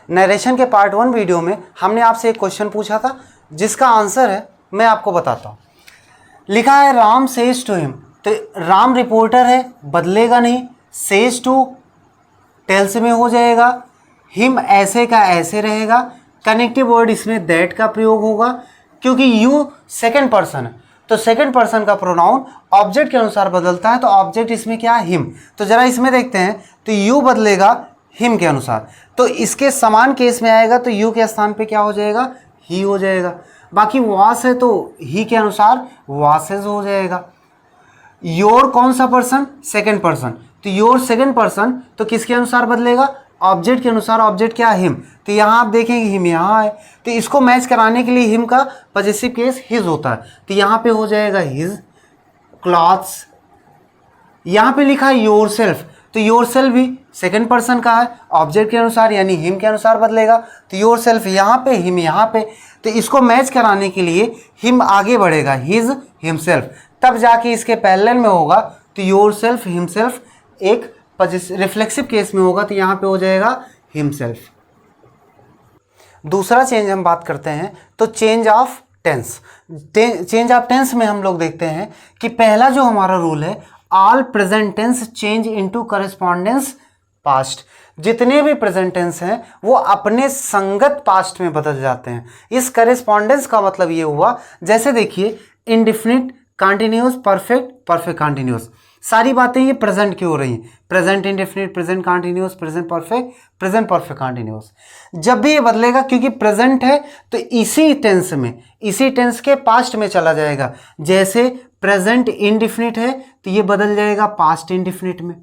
Narration के part 1 video में हमने आपसे एक क्वेश्चन पूछा था जिसका आंसर है मैं आपको बताता हूँ। लिखा है राम सेज टू हिम, तो राम रिपोर्टर है, बदलेगा नहीं। सेज टू टेल्स में हो जाएगा, हिम ऐसे का ऐसे रहेगा। कनेक्टिव वर्ड इसमें दैट का प्रयोग होगा क्योंकि यू सेकंड पर्सन है, तो सेकंड पर्सन का प्रोनाउन ऑब्जेक्ट के अनुसार बदलता है, तो ऑब्जेक्ट इसमें क्या है, हिम। तो जरा इसमें देखते हैं, तो यू बदलेगा हिम के अनुसार, तो इसके समान केस में आएगा तो यू के स्थान पे क्या हो जाएगा, ही हो जाएगा। बाकी वॉस है तो ही के अनुसार वॉसेज हो जाएगा। योर कौन सा पर्सन, सेकंड पर्सन, तो योर सेकंड पर्सन तो किसके अनुसार बदलेगा, ऑब्जेक्ट के अनुसार। ऑब्जेक्ट क्या है, हिम, तो यहाँ आप देखेंगे हिम यहाँ है, तो इसको मैच कराने के लिए हिम का पॉजेसिव केस हिज होता है, तो यहाँ पे हो जाएगा हिज क्लॉथ्स। यहाँ पे लिखा है योर सेल्फ, तो योर सेल्फ भी सेकंड पर्सन का है, ऑब्जेक्ट के अनुसार यानी हिम के अनुसार बदलेगा, तो योर सेल्फ यहाँ पे, हिम यहाँ पे, तो इसको मैच कराने के लिए हिम आगे बढ़ेगा, हिज हिमसेल्फ, तब जाके इसके पैरेलल में होगा, तो योर सेल्फ हिमसेल्फ एक रिफ्लेक्सिव केस में होगा, तो यहाँ पे हो जाएगा हिमसेल्फ। दूसरा चेंज हम बात करते हैं तो change of tense. Change of tense में हम लोग देखते हैं कि पहला जो हमारा रूल है, all present tense change into correspondence past. जितने भी प्रेजेंट टेंस हैं वो अपने संगत पास्ट में बदल जाते हैं। इस करस्पॉन्डेंस का मतलब ये हुआ, जैसे देखिए indefinite, continuous, perfect, perfect continuous, सारी बातें ये प्रेजेंट की हो रही हैं। Present indefinite, present continuous, present perfect, present perfect continuous. जब भी ये बदलेगा, क्योंकि प्रेजेंट है तो इसी टेंस में, इसी टेंस के पास्ट में चला जाएगा। जैसे प्रेजेंट इंडेफिनिट है तो ये बदल जाएगा पास्ट इंडेफिनिट में।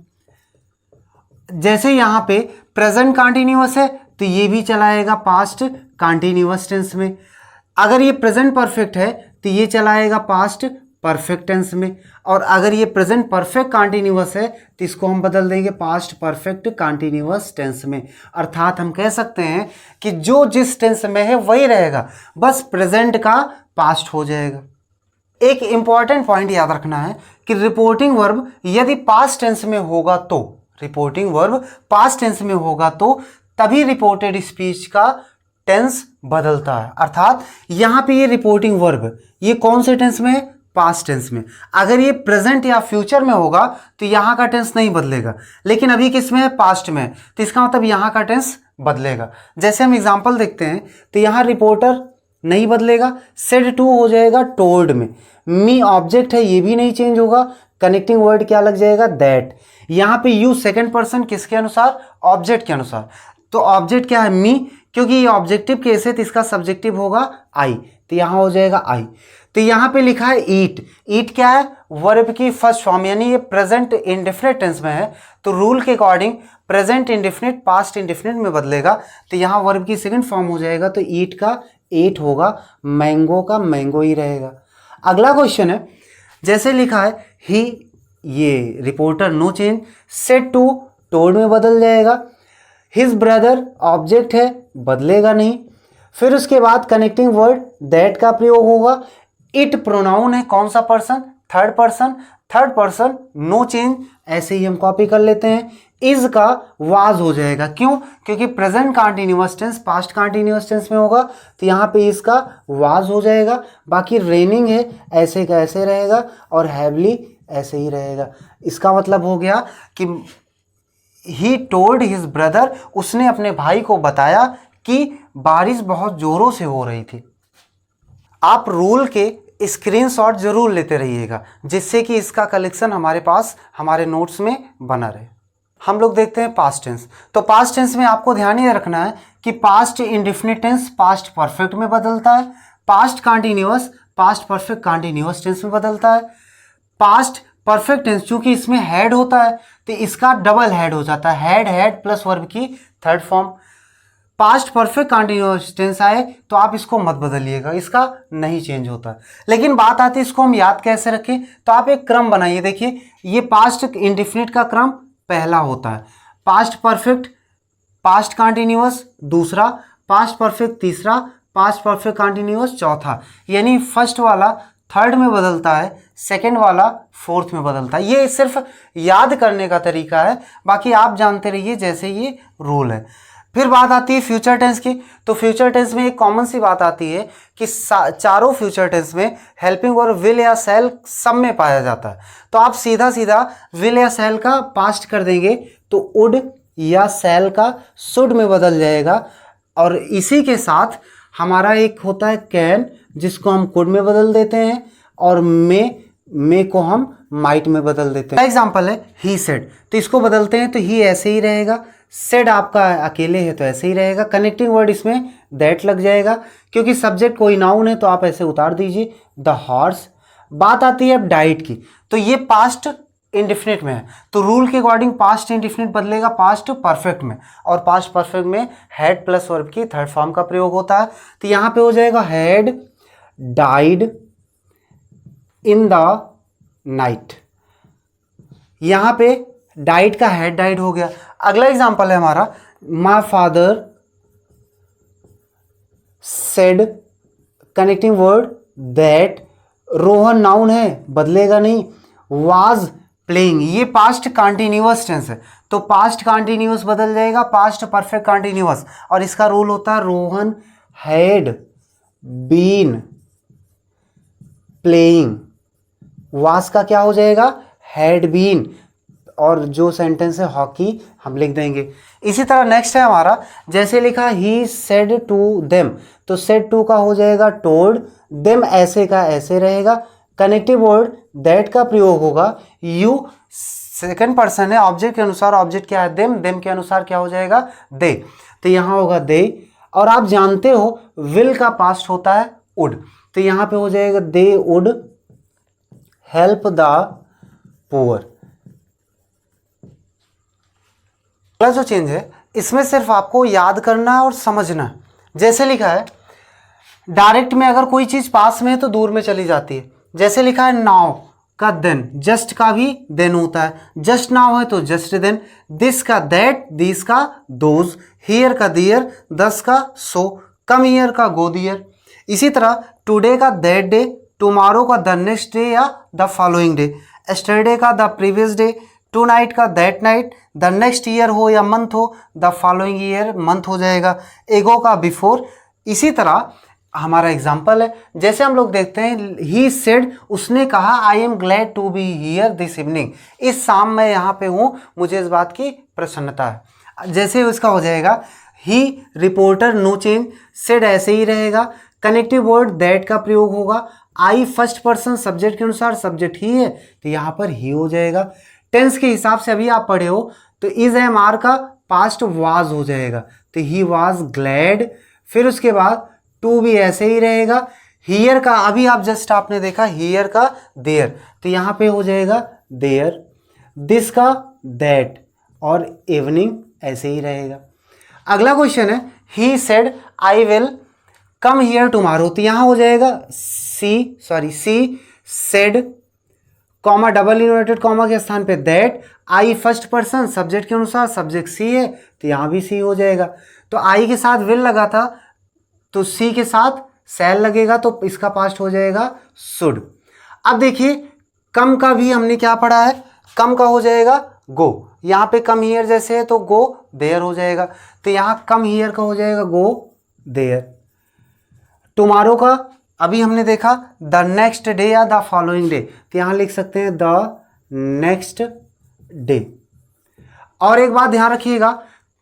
जैसे यहाँ पे प्रेजेंट कंटिन्यूअस है तो ये भी चला आएगा पास्ट कंटिन्यूअस टेंस में। अगर ये प्रेजेंट परफेक्ट है तो ये चला आएगा पास्ट परफेक्ट टेंस में। और अगर ये प्रेजेंट परफेक्ट कंटिन्यूअस है तो इसको हम बदल देंगे पास्ट परफेक्ट कंटिन्यूअस टेंस में। अर्थात हम कह सकते हैं कि जो जिस टेंस में है वही रहेगा, बस प्रेजेंट का पास्ट हो जाएगा। एक इंपॉर्टेंट पॉइंट याद रखना है कि रिपोर्टिंग वर्ब यदि पास्ट टेंस में होगा तो, रिपोर्टिंग वर्ब पास्ट टेंस में होगा तो तभी रिपोर्टेड स्पीच का टेंस बदलता है। अर्थात यहाँ पे ये रिपोर्टिंग वर्ब ये कौन से टेंस में है, पास्ट टेंस में। अगर ये प्रेजेंट या फ्यूचर में होगा तो यहाँ का टेंस नहीं बदलेगा, लेकिन अभी किस में है, पास्ट में है, तो इसका मतलब यहाँ का टेंस बदलेगा। जैसे हम एग्जांपल देखते हैं तो यहाँ रिपोर्टर नहीं बदलेगा, सेड टू हो जाएगा टोल्ड में। मी ऑब्जेक्ट है, ये भी नहीं चेंज होगा, कनेक्टिंग वर्ड क्या लग जाएगा, दैट। यहाँ पे यू सेकंड पर्सन किसके अनुसार, ऑब्जेक्ट के अनुसार, तो ऑब्जेक्ट क्या है, मी, क्योंकि ये ऑब्जेक्टिव केस है तो इसका सब्जेक्टिव होगा आई, तो यहाँ हो जाएगा आई। तो यहाँ पे लिखा है ईट, ईट क्या है, वर्ब की फर्स्ट फॉर्म, यानी ये प्रेजेंट इंडेफिनिट टेंस में है तो रूल के according present indefinite past indefinite में बदलेगा, तो यहाँ वर्ब की सेकंड फॉर्म हो जाएगा, तो ईट का एट होगा, मैंगो का मैंगो ही रहेगा। अगला क्वेश्चन है, जैसे लिखा है ही, ये reporter no change, said to told में बदल जाएगा। हिज ब्रदर ऑब्जेक्ट है, बदलेगा नहीं। फिर उसके बाद कनेक्टिंग वर्ड दैट का प्रयोग होगा। इट प्रोनाउन है, कौन सा person, third person, third person no change, ऐसे ही हम कॉपी कर लेते हैं। इज का वाज हो जाएगा, क्यों, क्योंकि present continuous tense past continuous tense में होगा, तो यहाँ पे इसका वाज हो जाएगा। बाकी रेनिंग है, ऐसे का ऐसे रहेगा, और हैवली ऐसे ही रहेगा। इसका मतलब हो गया कि ही टोल्ड हिज ब्रदर, उसने अपने भाई को बताया कि बारिश बहुत जोरों से हो रही थी। आप रूल के स्क्रीनशॉट जरूर लेते रहिएगा जिससे कि इसका कलेक्शन हमारे पास हमारे नोट्स में बना रहे। हम लोग देखते हैं पास्ट टेंस। तो पास्ट टेंस में आपको ध्यान ये रखना है कि past indefinite tense past perfect में बदलता है, past continuous past perfect continuous tense में बदलता है। पास्ट परफेक्ट टेंस चूंकि इसमें हेड होता है तो इसका डबल हेड हो जाता है, हेड हेड प्लस वर्ब की third form. Past perfect continuous tense आए तो आप इसको मत बदलिएगा, इसका नहीं चेंज होता। लेकिन बात आती है इसको हम याद कैसे रखें, तो आप एक क्रम बनाइए। देखिए ये पास्ट इंडेफिनिट का क्रम पहला होता है, पास्ट परफेक्ट पास्ट कंटिन्यूअस दूसरा, पास्ट परफेक्ट तीसरा, पास्ट परफेक्ट कंटिन्यूअस चौथा, यानी फर्स्ट वाला थर्ड में बदलता है, सेकंड वाला फोर्थ में बदलता है। ये सिर्फ याद करने का तरीका है, बाकी आप जानते रहिए जैसे ये रूल है। फिर बात आती है फ्यूचर टेंस की। तो फ्यूचर टेंस में एक कॉमन सी बात आती है कि चारों फ्यूचर टेंस में हेल्पिंग और विल या शैल सब में पाया जाता है। तो आप सीधा सीधा विल या शैल का पास्ट कर देंगे तो वुड या शैल का शुड में बदल जाएगा। और इसी के साथ हमारा एक होता है कैन, जिसको हम कुड में बदल देते हैं, और मे को हम माइट में बदल देते हैं। एग्जाम्पल है ही सेड, तो इसको बदलते हैं तो ही ऐसे ही रहेगा, सेड आपका अकेले है तो ऐसे ही रहेगा। कनेक्टिंग वर्ड इसमें दैट लग जाएगा, क्योंकि सब्जेक्ट कोई नाउन है तो आप ऐसे उतार दीजिए द हॉर्स। बात आती है अब डाइट की, तो ये पास्ट इंडिफिनिट में है, तो रूल के अकॉर्डिंग पास्ट इंडिफिनिट बदलेगा पास्ट परफेक्ट में, और पास्ट परफेक्ट में हैड प्लस वर्ब की थर्ड फॉर्म का प्रयोग होता है। तो यहाँ पे हो जाएगा had died in the night. यहाँ पे डाइड का हैड डाइड हो गया। अगला एग्जांपल है हमारा my father said, connecting word that, Rohan noun है बदलेगा नहीं, वाज प्लेइंग, ये पास्ट कंटिन्यूअस टेंस है तो पास्ट कंटिन्यूअस बदल जाएगा पास्ट परफेक्ट कंटिन्यूअस, और इसका रूल होता है Rohan had been playing. Was का क्या हो जाएगा हैड बीन, और जो सेंटेंस है हॉकी हम लिख देंगे। इसी तरह नेक्स्ट है हमारा, जैसे लिखा ही सेड टू देम, तो सेड टू का हो जाएगा टोल्ड, देम ऐसे का ऐसे रहेगा। कनेक्टिव वर्ड दैट का प्रयोग होगा, यू सेकंड पर्सन है, ऑब्जेक्ट के अनुसार ऑब्जेक्ट क्या है देम, देम के अनुसार क्या हो जाएगा दे, तो यहाँ होगा दे। और आप जानते हो विल का पास्ट होता है वुड, तो यहाँ पे हो जाएगा they would help the poor. अगला जो चेंज है इसमें सिर्फ आपको याद करना है और समझना है। जैसे लिखा है डायरेक्ट में अगर कोई चीज पास में है तो दूर में चली जाती है। जैसे लिखा है नाउ का देन, जस्ट का भी देन होता है, जस्ट नाउ है तो जस्ट देन, दिस का दैट, दिस का दोज, हियर का दियर, दस का सो, कम ईयर का गो दियर। इसी तरह टुडे का दैट डे, टुमारो का द नेक्स्ट डे या द फॉलोइंग डे, एस्टरडे का the previous day, tonight का that night, the next year हो या मंथ हो द फॉलोइंग ईयर मंथ हो जाएगा, एगो का बिफोर। इसी तरह हमारा एग्जाम्पल है, जैसे हम लोग देखते हैं ही सेड, उसने कहा I am glad to be here this evening, इस शाम मैं यहाँ पे हूँ, मुझे इस बात की प्रसन्नता है। जैसे उसका हो जाएगा ही रिपोर्टर नो चेंज, सेड ऐसे ही रहेगा। कनेक्टिव वर्ड दैट का प्रयोग होगा, आई फर्स्ट पर्सन सब्जेक्ट के अनुसार सब्जेक्ट ही है तो यहाँ पर ही हो जाएगा। टेंस के हिसाब से अभी आप पढ़े हो तो इज एम आर का पास्ट वाज हो जाएगा तो ही वाज ग्लैड। फिर उसके बाद टू भी ऐसे ही रहेगा। हियर का अभी आप जस्ट आपने देखा हियर का देयर तो यहाँ पे हो जाएगा देयर। दिस का दैट और इवनिंग ऐसे ही रहेगा। अगला क्वेश्चन है he said I will come here tomorrow तो यहाँ हो जाएगा she said comma double inverted comma के स्थान पे that, I first person subject के अनुसार सब्जेक्ट सी है तो यहाँ भी सी हो जाएगा। तो आई के साथ विल लगा था तो सी के साथ सैल लगेगा तो इसका पास्ट हो जाएगा शुड। अब देखिए कम का भी हमने क्या पढ़ा है, कम का हो जाएगा गो, यहाँ पे कम हियर जैसे है तो गो देयर हो जाएगा तो यहाँ कम हियर का हो जाएगा गो देयर। टुमारो का अभी हमने देखा द नेक्स्ट डे या द फॉलोइंग डे तो यहाँ लिख सकते हैं द नेक्स्ट डे। और एक बात ध्यान रखिएगा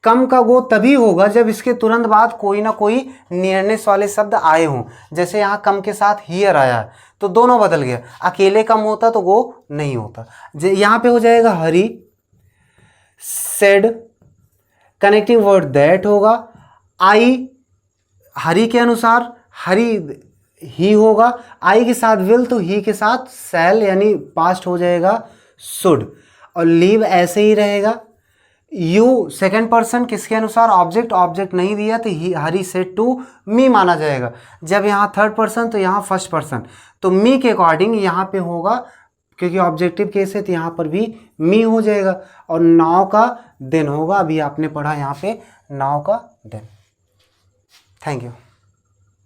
कम का गो तभी होगा जब इसके तुरंत बाद कोई ना कोई नियरनेस वाले शब्द आए हों। जैसे यहाँ कम के साथ हियर आया है तो दोनों बदल गया, अकेले कम होता तो गो नहीं होता। यहाँ पे हो जाएगा हरी सेड कनेक्टिंग वर्ड दैट होगा, आई हरी के अनुसार हरी ही होगा, आई के साथ विल तो ही के साथ सैल यानी पास्ट हो जाएगा शुड, और लीव ऐसे ही रहेगा। यू सेकंड पर्सन किसके अनुसार ऑब्जेक्ट नहीं दिया तो ही हरी सेड टू मी माना जाएगा। जब यहाँ थर्ड पर्सन तो यहाँ फर्स्ट पर्सन तो मी के अकॉर्डिंग यहाँ पे होगा क्योंकि ऑब्जेक्टिव केस है तो यहाँ पर भी मी हो जाएगा। और नाउ का देन होगा, अभी आपने पढ़ा यहाँ पे नाउ का देन। Thank you.